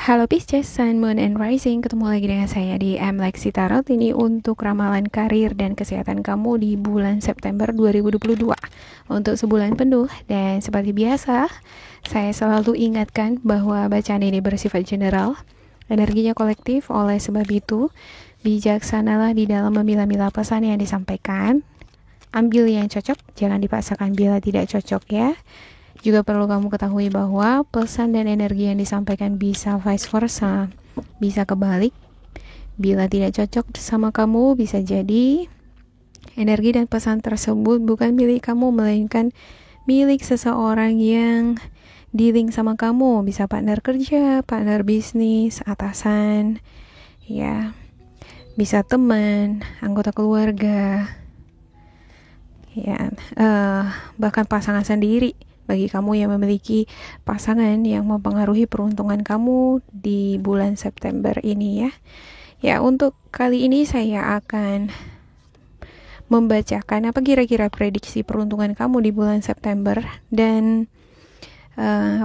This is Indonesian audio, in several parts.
Halo Pisces, Sun, Moon, and Rising. Ketemu lagi dengan saya di Lexi Tarot. Ini untuk ramalan karir dan kesehatan kamu di bulan September 2022 untuk sebulan penuh. Dan seperti biasa, saya selalu ingatkan bahwa bacaan ini bersifat general, energinya kolektif. Oleh sebab itu, bijaksanalah di dalam memilah-milah pesan yang disampaikan. Ambil yang cocok, jangan dipaksakan bila tidak cocok ya. Juga perlu kamu ketahui bahwa pesan dan energi yang disampaikan bisa vice versa, bisa kebalik. Bila tidak cocok sama kamu, bisa jadi energi dan pesan tersebut bukan milik kamu, melainkan milik seseorang yang dealing sama kamu. Bisa partner kerja, partner bisnis, atasan, ya, bisa teman, anggota keluarga, ya, bahkan pasangan sendiri. Bagi kamu yang memiliki pasangan yang mempengaruhi peruntungan kamu di bulan September ini ya. Ya, untuk kali ini saya akan membacakan apa kira-kira prediksi peruntungan kamu di bulan September. Dan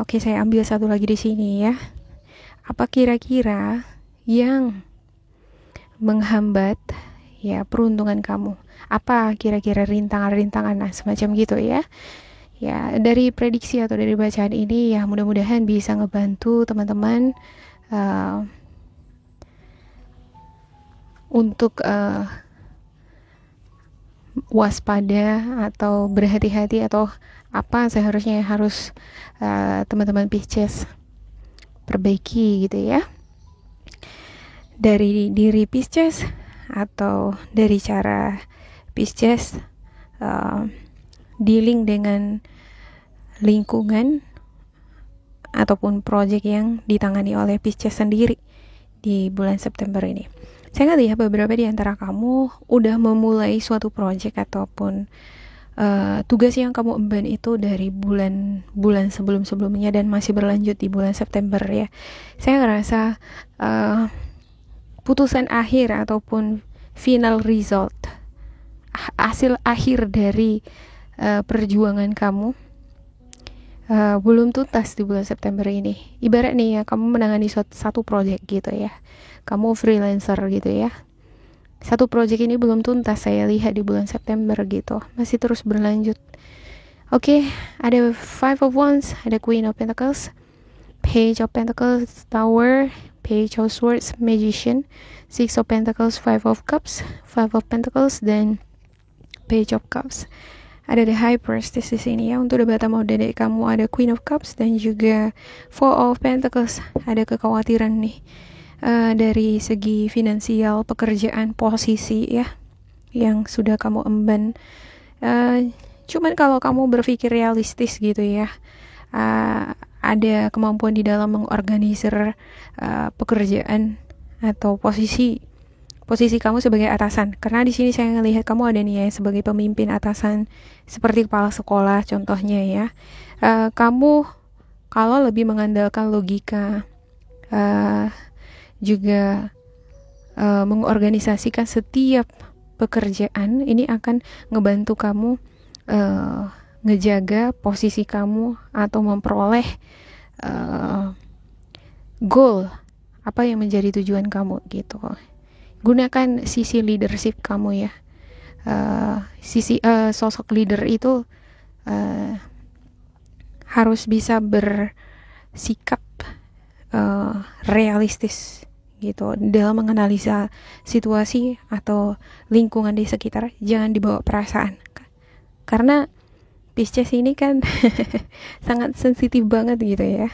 oke, saya ambil satu lagi di sini ya. Apa kira-kira yang menghambat ya peruntungan kamu? Apa kira-kira rintangan-rintangan, nah semacam gitu ya. Ya, dari prediksi atau dari bacaan ini ya mudah-mudahan bisa ngebantu teman-teman untuk waspada atau berhati-hati atau apa seharusnya harus teman-teman Pisces perbaiki gitu ya. Dari diri Pisces atau dari cara Pisces dealing dengan lingkungan ataupun proyek yang ditangani oleh Pisces sendiri di bulan September ini. Saya lihat beberapa di antara kamu udah memulai suatu proyek ataupun tugas yang kamu emban itu dari bulan sebelum-sebelumnya dan masih berlanjut di bulan September ya. Saya ngerasa putusan akhir ataupun final result, hasil akhir dari perjuangan kamu belum tuntas di bulan September ini. Ibarat nih ya, kamu menangani satu project gitu ya, kamu freelancer gitu ya, satu project ini belum tuntas saya lihat di bulan September gitu, masih terus berlanjut. Oke, ada Five of Wands, ada Queen of Pentacles, Page of Pentacles, Tower, Page of Swords, Magician, Six of Pentacles, Five of Cups, Five of Pentacles, dan Page of Cups. Ada The High Priestess di sini ya. Untuk debat mau dedek kamu ada Queen of Cups dan juga Four of Pentacles. Ada kekhawatiran nih dari segi finansial, pekerjaan, posisi ya yang sudah kamu emban. Cuman kalau kamu berpikir realistis gitu ya, ada kemampuan di dalam mengorganisir pekerjaan atau posisi kamu sebagai atasan. Karena di sini saya ngelihat kamu ada nih ya sebagai pemimpin atasan, seperti kepala sekolah contohnya ya. Kamu kalau lebih mengandalkan logika, juga mengorganisasikan setiap pekerjaan, ini akan ngebantu kamu ngejaga posisi kamu atau memperoleh goal apa yang menjadi tujuan kamu gitu. Gunakan sisi leadership kamu ya. Sisi sosok leader itu harus bisa bersikap realistis gitu dalam menganalisa situasi atau lingkungan di sekitar. Jangan dibawa perasaan, karena Pisces ini kan sangat sensitif banget gitu ya.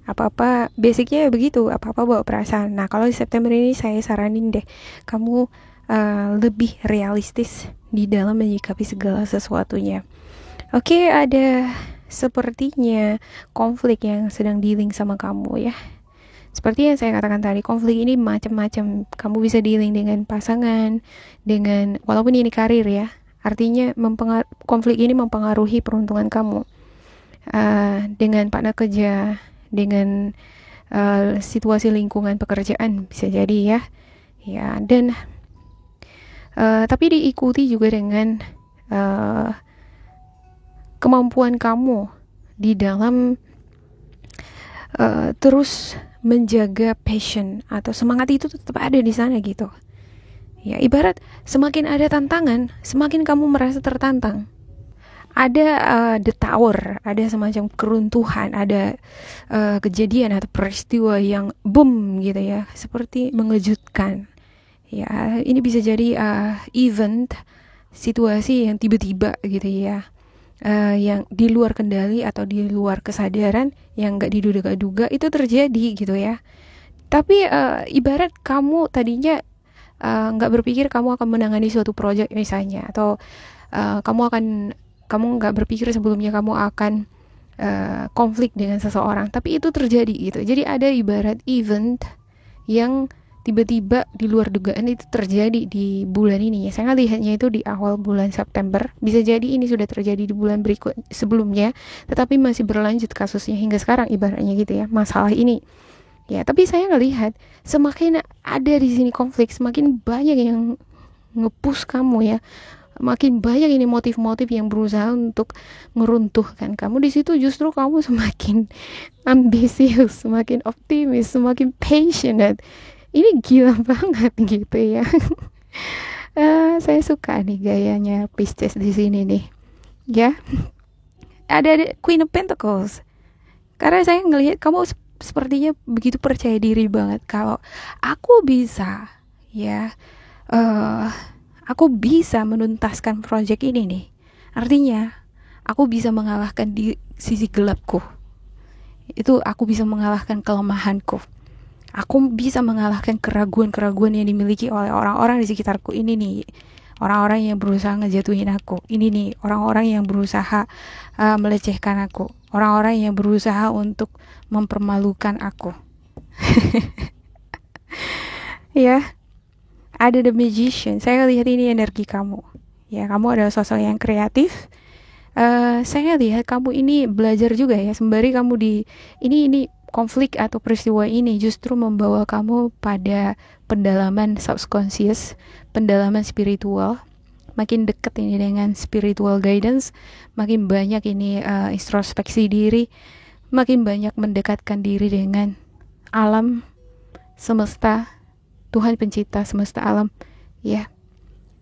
Apa-apa basicnya begitu, apa-apa bawa perasaan. Nah, kalau di September ini saya saranin deh kamu lebih realistis di dalam menyikapi segala sesuatunya. Oke, ada sepertinya konflik yang sedang dealing sama kamu ya. Seperti yang saya katakan tadi, konflik ini macam-macam. Kamu bisa dealing dengan pasangan, dengan walaupun ini karir ya. Artinya konflik ini mempengaruhi peruntungan kamu dengan partner kerja, dengan situasi lingkungan pekerjaan bisa jadi ya, dan tapi diikuti juga dengan kemampuan kamu di dalam terus menjaga passion atau semangat itu tetap ada di sana gitu. Ya, ibarat semakin ada tantangan, semakin kamu merasa tertantang. Ada the tower, ada semacam keruntuhan, ada kejadian atau peristiwa yang boom gitu ya, seperti mengejutkan. Ya, ini bisa jadi event, situasi yang tiba-tiba gitu ya, yang di luar kendali atau di luar kesadaran, yang nggak diduga-duga itu terjadi gitu ya. Tapi ibarat kamu tadinya nggak berpikir kamu akan menangani suatu proyek misalnya, atau kamu nggak berpikir sebelumnya kamu akan konflik dengan seseorang, tapi itu terjadi gitu. Jadi ada ibarat event yang tiba-tiba di luar dugaan itu terjadi di bulan ini ya. Saya lihatnya itu di awal bulan September. Bisa jadi ini sudah terjadi di bulan berikut sebelumnya, tetapi masih berlanjut kasusnya hingga sekarang ibaratnya gitu ya, masalah ini. Ya, tapi saya ngelihat semakin ada di sini konflik, semakin banyak yang nge-push kamu ya. Makin banyak ini motif-motif yang berusaha untuk ngeruntuhkan kamu. Di situ justru kamu semakin ambisius, semakin optimis, semakin passionate. Ini gila banget gitu ya. Saya suka nih gayanya Pisces di sini nih. Ya. Ada Queen of Pentacles. Karena saya ngelihat kamu sepertinya begitu percaya diri banget kalau aku bisa ya. Aku bisa menuntaskan proyek ini nih. Artinya, aku bisa mengalahkan di sisi gelapku. Itu aku bisa mengalahkan kelemahanku. Aku bisa mengalahkan keraguan-keraguan yang dimiliki oleh orang-orang di sekitarku ini nih. Orang-orang yang berusaha ngejatuhin aku. Ini nih, orang-orang yang berusaha melecehkan aku. Orang-orang yang berusaha untuk mempermalukan aku. Ya. Ada The Magician. Saya lihat ini energi kamu. Ya, kamu adalah sosok yang kreatif. Saya lihat kamu ini belajar juga ya. Sembari kamu ini konflik atau peristiwa ini justru membawa kamu pada pendalaman subconscious, pendalaman spiritual. Makin dekat ini dengan spiritual guidance, makin banyak ini introspeksi diri, makin banyak mendekatkan diri dengan alam semesta, Tuhan pencipta semesta alam. Ya,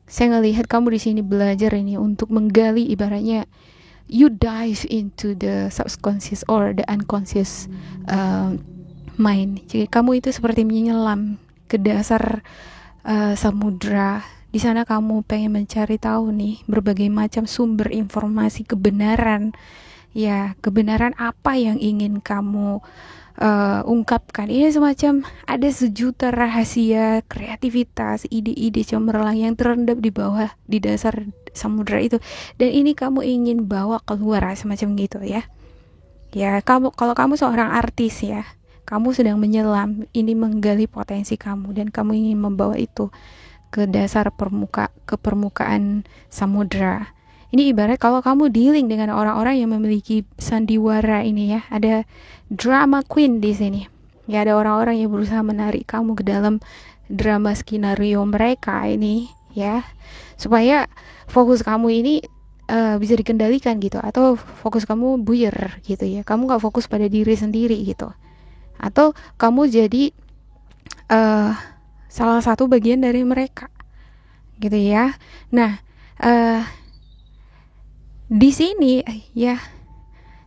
saya ngelihat kamu di sini belajar ini untuk menggali, ibaratnya you dive into the subconscious or the unconscious mind. Jadi kamu itu seperti menyelam ke dasar samudra. Di sana kamu pengen mencari tahu nih berbagai macam sumber informasi kebenaran. Ya, kebenaran apa yang ingin kamu ungkapkan. Ini semacam ada sejuta rahasia, kreativitas, ide-ide cemerlang yang terendap di bawah, di dasar samudra itu, dan ini kamu ingin bawa keluar semacam gitu ya. Ya, kalau kamu seorang artis ya, kamu sedang menyelam, ini menggali potensi kamu, dan kamu ingin membawa itu ke dasar permukaan samudra. Ini ibarat kalau kamu dealing dengan orang-orang yang memiliki sandiwara ini ya, ada drama queen di sini. Ya, ada orang-orang yang berusaha menarik kamu ke dalam drama skenario mereka ini ya, supaya fokus kamu ini bisa dikendalikan gitu, atau fokus kamu buyar gitu ya. Kamu gak fokus pada diri sendiri gitu, atau kamu jadi salah satu bagian dari mereka gitu ya. Nah, di sini ya,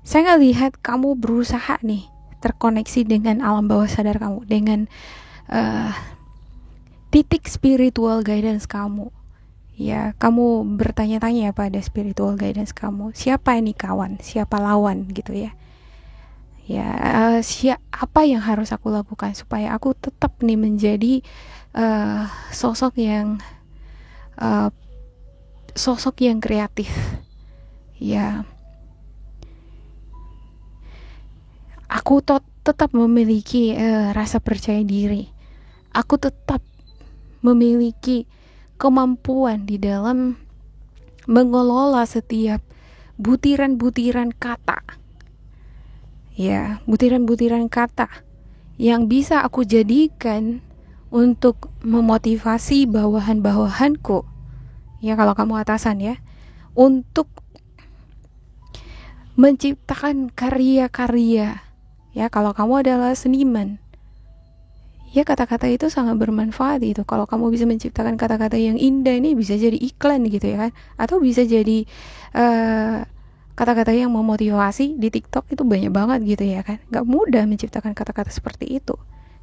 saya ngelihat kamu berusaha nih terkoneksi dengan alam bawah sadar kamu, dengan titik spiritual guidance kamu. Ya, kamu bertanya-tanya pada spiritual guidance kamu, siapa ini kawan, siapa lawan gitu ya. Ya, apa yang harus aku lakukan supaya aku tetap nih menjadi sosok yang kreatif. Ya, aku tetap memiliki rasa percaya diri. Aku tetap memiliki kemampuan di dalam mengelola setiap butiran-butiran kata. Ya, butiran-butiran kata yang bisa aku jadikan untuk memotivasi bawahan-bawahanku. Ya, kalau kamu atasan ya, untuk menciptakan karya-karya. Ya, kalau kamu adalah seniman, Ya, kata-kata itu sangat bermanfaat itu. Kalau kamu bisa menciptakan kata-kata yang indah, ini bisa jadi iklan gitu ya kan, atau bisa jadi kata-kata yang memotivasi. Di TikTok itu banyak banget gitu ya kan. Gak mudah menciptakan kata-kata seperti itu.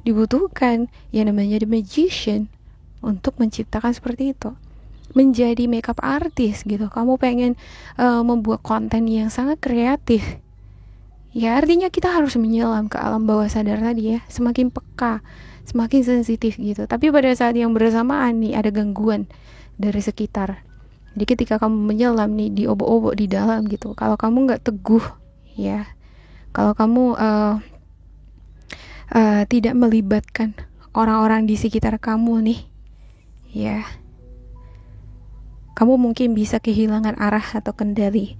Dibutuhkan yang namanya the magician untuk menciptakan seperti itu. Menjadi makeup artist gitu, kamu pengen membuat konten yang sangat kreatif, ya artinya kita harus menyelam ke alam bawah sadar tadi ya, semakin peka, semakin sensitif gitu. Tapi pada saat yang bersamaan nih ada gangguan dari sekitar, jadi ketika kamu menyelam nih, diobok-obok di dalam gitu, kalau kamu nggak teguh ya, kalau kamu tidak melibatkan orang-orang di sekitar kamu nih ya, kamu mungkin bisa kehilangan arah atau kendali.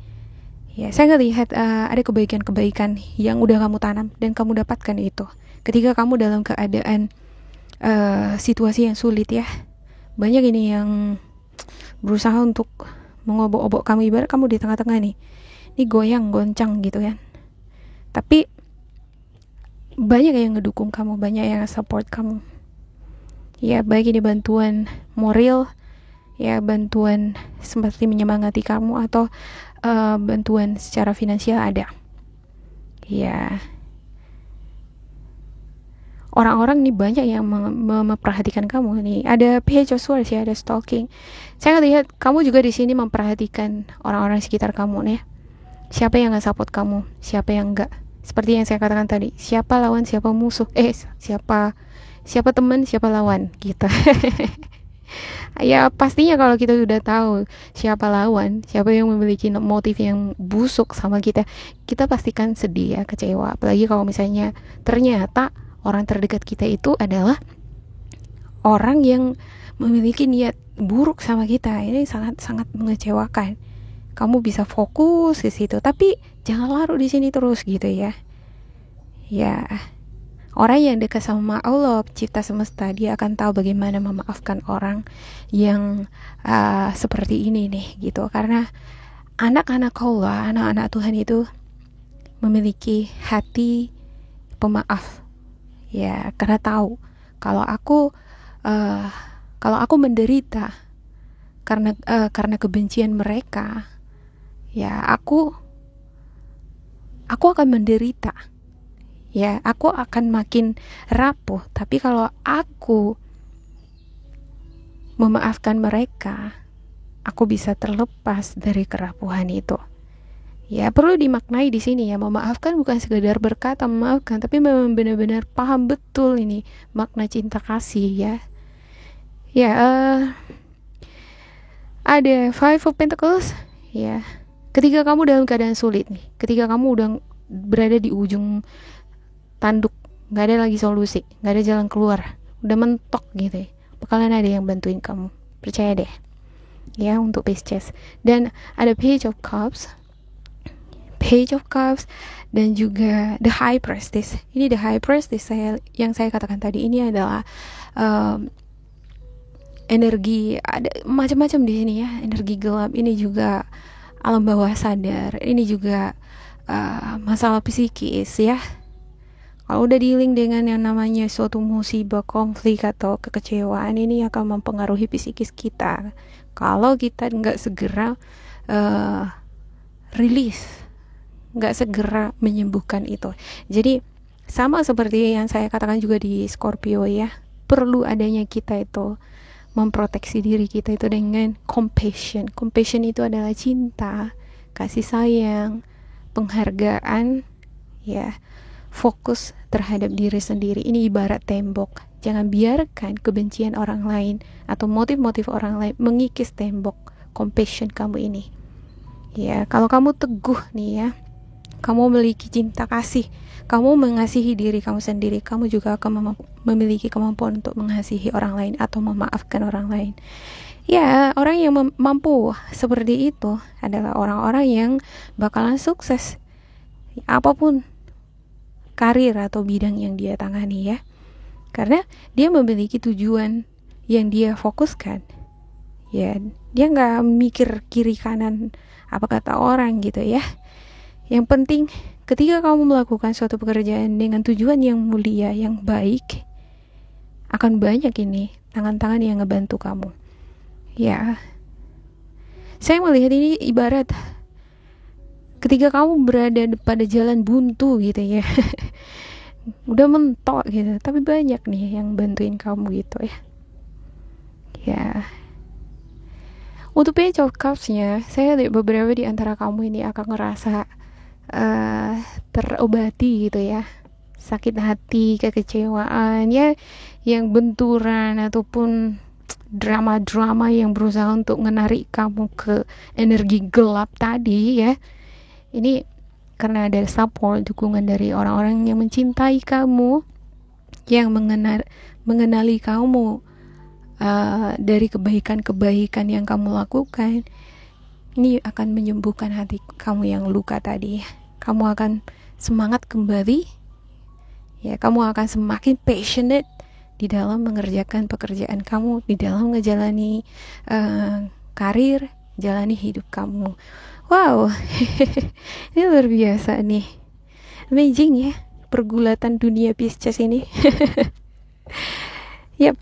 Ya, saya ngelihat ada kebaikan-kebaikan yang udah kamu tanam dan kamu dapatkan itu ketika kamu dalam keadaan situasi yang sulit ya. Banyak ini yang berusaha untuk mengobok-obok kamu, ibarat kamu di tengah-tengah nih, ini goyang goncang gitu kan. Tapi banyak yang ngedukung kamu, banyak yang support kamu. Ya, baik ini bantuan moral, ya bantuan seperti menyemangati kamu, atau bantuan secara finansial ada. Ya, orang-orang nih banyak yang memperhatikan kamu nih. Ada Page of Swords ya, ada stalking. Saya lihat kamu juga di sini memperhatikan orang-orang sekitar kamu nih. Siapa yang nggak support kamu, siapa yang nggak. Seperti yang saya katakan tadi, siapa lawan, siapa musuh. Siapa teman, siapa lawan gitu. Ya pastinya kalau kita sudah tahu siapa lawan, siapa yang memiliki motif yang busuk sama kita, kita pastikan sedih ya, kecewa. Apalagi kalau misalnya ternyata orang terdekat kita itu adalah orang yang memiliki niat buruk sama kita. Ini sangat-sangat mengecewakan. Kamu bisa fokus ke situ, tapi jangan larut di sini terus gitu ya. Ya, orang yang dekat sama Allah, pencipta semesta, dia akan tahu bagaimana memaafkan orang yang seperti ini nih gitu. Karena anak-anak Allah, anak-anak Tuhan itu memiliki hati pemaaf. Ya, karena tahu kalau aku menderita karena kebencian mereka, ya aku akan menderita. Ya, aku akan makin rapuh. Tapi kalau aku memaafkan mereka, aku bisa terlepas dari kerapuhan itu. Ya, perlu dimaknai di sini ya, memaafkan bukan sekedar berkata memaafkan, tapi memang benar-benar paham betul ini makna cinta kasih ya. Ya, ada Five of Pentacles ya. Ketika kamu dalam keadaan sulit nih, ketika kamu udah berada di ujung tanduk, gak ada lagi solusi, gak ada jalan keluar, udah mentok gitu ya, bakalan ada yang bantuin kamu, percaya deh ya, untuk Pisces. Dan ada Page of Cups dan juga The High Priestess. Ini The High Priestess yang saya katakan tadi, ini adalah energi, ada macam-macam di sini ya, energi gelap, ini juga alam bawah sadar, ini juga masalah psikis ya. Kalau udah dealing dengan yang namanya suatu musibah, konflik, atau kekecewaan, ini akan mempengaruhi psikis kita. Kalau kita nggak segera rilis, nggak segera menyembuhkan itu. Jadi sama seperti yang saya katakan juga di Scorpio ya, perlu adanya kita itu memproteksi diri kita itu dengan compassion. Compassion itu adalah cinta, kasih sayang, penghargaan ya. Fokus terhadap diri sendiri. Ini ibarat tembok. Jangan biarkan kebencian orang lain atau motif-motif orang lain mengikis tembok compassion kamu ini. Ya, kalau kamu teguh nih ya, kamu memiliki cinta kasih, kamu mengasihi diri kamu sendiri, kamu juga akan memiliki kemampuan untuk mengasihi orang lain atau memaafkan orang lain. Ya, orang yang mampu seperti itu adalah orang-orang yang bakalan sukses apapun karir atau bidang yang dia tangani ya, karena dia memiliki tujuan yang dia fokuskan ya. Dia nggak mikir kiri kanan apa kata orang gitu ya. Yang penting ketika kamu melakukan suatu pekerjaan dengan tujuan yang mulia, yang baik, akan banyak ini tangan-tangan yang ngebantu kamu. Ya, saya melihat ini ibarat ketika kamu berada pada jalan buntu gitu ya. Udah mentok gitu, tapi banyak nih yang bantuin kamu gitu ya. Ya. Untuk Page of Cups-nya, saya lihat beberapa di antara kamu ini akan ngerasa terobati gitu ya. Sakit hati, kekecewaan ya, yang benturan ataupun drama-drama yang berusaha untuk menarik kamu ke energi gelap tadi ya. Ini karena ada support, dukungan dari orang-orang yang mencintai kamu, yang mengenali kamu dari kebaikan-kebaikan yang kamu lakukan. Ini akan menyembuhkan hati kamu yang luka tadi. Kamu akan semangat kembali. Ya, kamu akan semakin passionate di dalam mengerjakan pekerjaan kamu, di dalam ngejalani karir, jalani hidup kamu. Wow, ini luar biasa nih, amazing ya pergulatan dunia Pisces ini. Yep.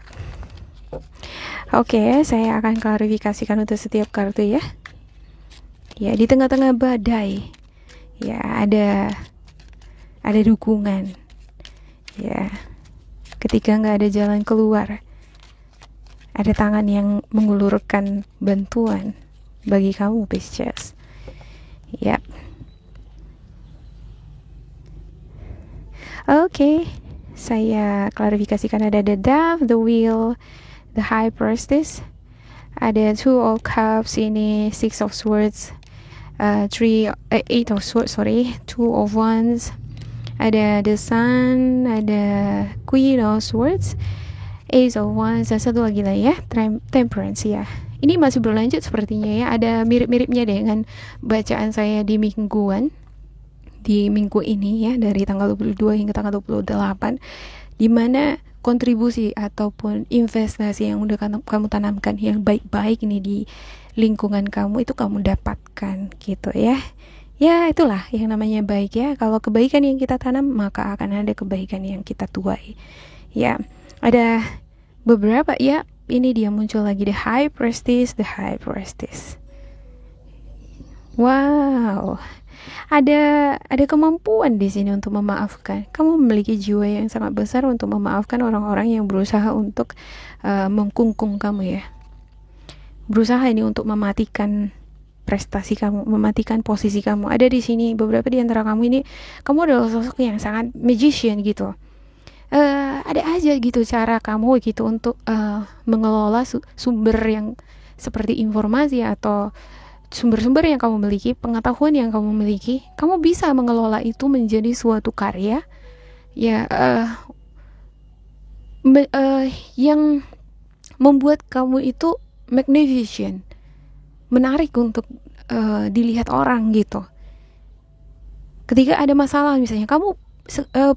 Oke, saya akan klarifikasikan untuk setiap kartu ya. Ya, di tengah-tengah badai, ya ada dukungan. Ya, ketika nggak ada jalan keluar, ada tangan yang mengulurkan bantuan bagi kamu Pisces. Yap. Oke, saya klarifikasikan ada the Dove, the Wheel, the High Priestess, ada Two of Cups ini, Six of Swords, Eight of Swords, Two of Wands, ada the Sun, ada Queen of Swords, Ace of Wands, dan satu lagi lah ya, Temperance ya. Ini masih berlanjut sepertinya ya, ada mirip-miripnya dengan bacaan saya di minggu ini ya, dari tanggal 22 hingga tanggal 28, di mana kontribusi ataupun investasi yang udah kamu tanamkan yang baik-baik ini di lingkungan kamu itu kamu dapatkan gitu ya. Ya, itulah yang namanya baik ya. Kalau kebaikan yang kita tanam, maka akan ada kebaikan yang kita tuai. Ya, ada beberapa ya. Ini dia muncul lagi, the High Priestess. Wow, ada kemampuan di sini untuk memaafkan. Kamu memiliki jiwa yang sangat besar untuk memaafkan orang-orang yang berusaha untuk mengkungkung kamu ya. Berusaha ini untuk mematikan prestasi kamu, mematikan posisi kamu. Ada di sini beberapa di antara kamu ini, kamu adalah sosok yang sangat magician gitu. Ada aja gitu cara kamu gitu untuk mengelola sumber yang seperti informasi atau sumber-sumber yang kamu miliki, pengetahuan yang kamu miliki, kamu bisa mengelola itu menjadi suatu karya ya, yang membuat kamu itu magnificent, menarik untuk dilihat orang gitu. Ketika ada masalah misalnya, kamu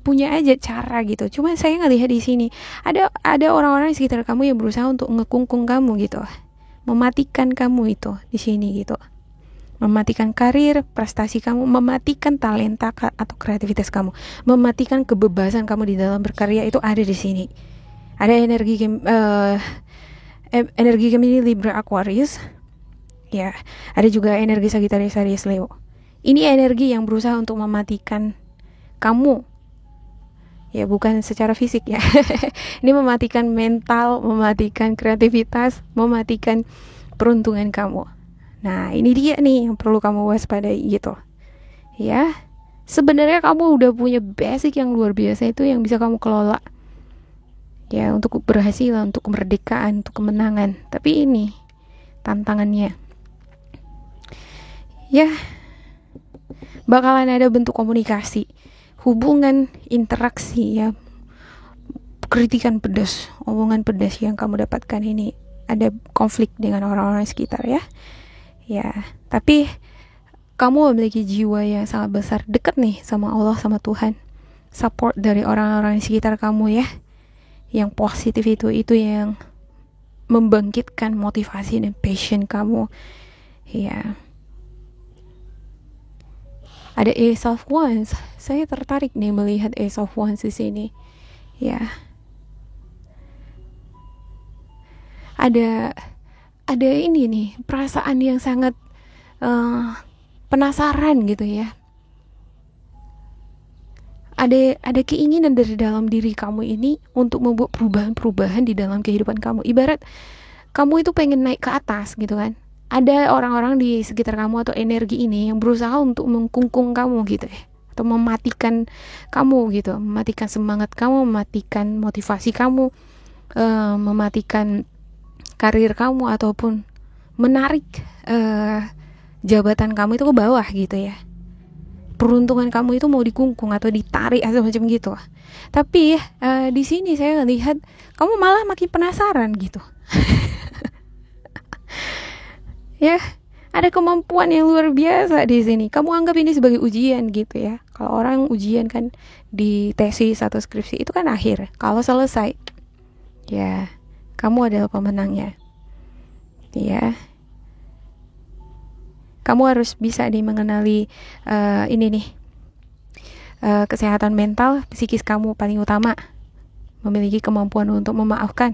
punya aja cara gitu. Cuma saya ngelihat di sini ada orang-orang di sekitar kamu yang berusaha untuk ngekungkung kamu gitu, mematikan kamu itu di sini gitu, mematikan karir, prestasi kamu, mematikan talenta atau kreativitas kamu, mematikan kebebasan kamu di dalam berkarya. Itu ada di sini. Ada energi Gemini, Libra, Aquarius. Ya, ada juga energi Sagittarius, Aries, Leo. Ini energi yang berusaha untuk mematikan kamu. Ya, bukan secara fisik ya. Ini mematikan mental, mematikan kreativitas, mematikan peruntungan kamu. Nah, ini dia nih yang perlu kamu waspadai gitu. Ya, sebenarnya kamu udah punya basic yang luar biasa itu yang bisa kamu kelola. Ya, untuk keberhasilan, untuk kemerdekaan, untuk kemenangan. Tapi ini tantangannya. Ya, bakalan ada bentuk komunikasi, hubungan, interaksi ya, kritikan pedas, omongan pedas yang kamu dapatkan ini. Ada konflik dengan orang-orang sekitar ya. Ya, tapi kamu memiliki jiwa yang sangat besar, dekat nih sama Allah, sama Tuhan. Support dari orang-orang di sekitar kamu ya, yang positif itu yang membangkitkan motivasi dan passion kamu. Ya. Ada Ace of Wands. Saya tertarik nih melihat Ace of Wands di sini. Ya. ada ini nih, perasaan yang sangat penasaran gitu ya. Ada keinginan dari dalam diri kamu ini untuk membuat perubahan-perubahan di dalam kehidupan kamu. Ibarat kamu itu pengen naik ke atas gitu kan. Ada orang-orang di sekitar kamu atau energi ini yang berusaha untuk mengkungkung kamu gitu ya, atau mematikan kamu gitu, mematikan semangat kamu, mematikan motivasi kamu, mematikan karir kamu, ataupun menarik jabatan kamu itu ke bawah gitu ya. Peruntungan kamu itu mau dikungkung atau ditarik atau macam gitu. Tapi di sini saya lihat kamu malah makin penasaran gitu. Ya, ada kemampuan yang luar biasa di sini. Kamu anggap ini sebagai ujian gitu ya. Kalau orang ujian kan di tesis atau skripsi itu kan akhir. Kalau selesai, ya kamu adalah pemenangnya. Ya. Kamu harus bisa mengenali ini nih, kesehatan mental, psikis kamu paling utama, memiliki kemampuan untuk memaafkan,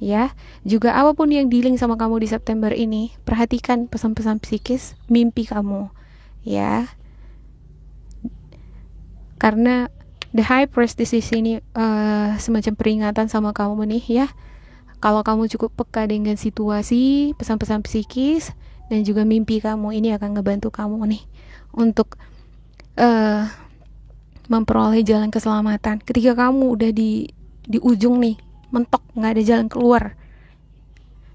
ya. Juga apapun yang dealing sama kamu di September ini, perhatikan pesan-pesan psikis, mimpi kamu, ya. Karena the high priestess di sini semacam peringatan sama kamu nih, ya. Kalau kamu cukup peka dengan situasi, pesan-pesan psikis, dan juga mimpi kamu, ini akan ngebantu kamu nih untuk memperoleh jalan keselamatan. Ketika kamu udah di ujung nih, mentok, nggak ada jalan keluar,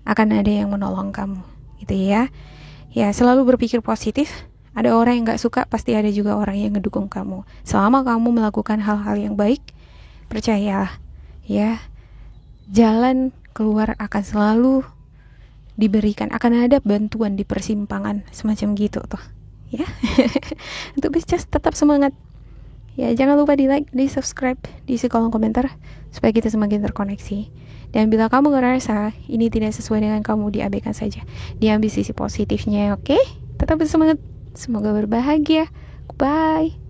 akan ada yang menolong kamu, gitu ya. Ya, selalu berpikir positif. Ada orang yang nggak suka, pasti ada juga orang yang ngedukung kamu. Selama kamu melakukan hal-hal yang baik, percayalah, ya, jalan keluar akan selalu diberikan, akan ada bantuan di persimpangan semacam gitu tuh, ya. Untuk bisa tetap semangat, ya. Jangan lupa di like, di subscribe, di isi kolom komentar supaya kita semakin terkoneksi. Dan bila kamu ngerasa ini tidak sesuai dengan kamu, diabaikan saja, diambil sisi positifnya, oke? Tetap bersemangat, semoga berbahagia. Bye.